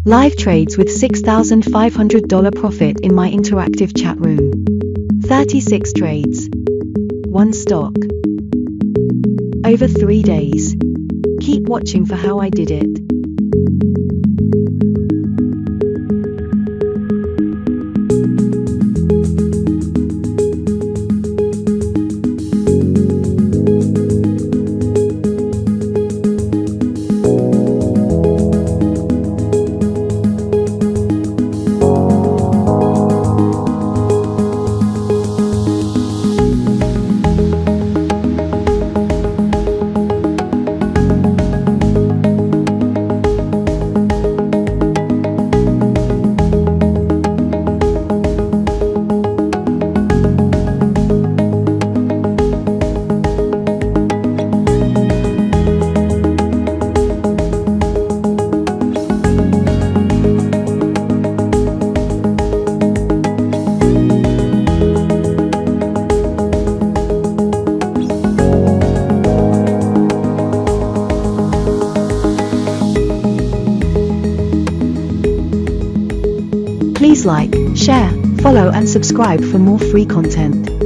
Live trades with $6,500 profit in my interactive chat room. 36 trades. 1 stock. Over 3 days. Keep watching for how I did it. Please like, share, follow and subscribe for more free content.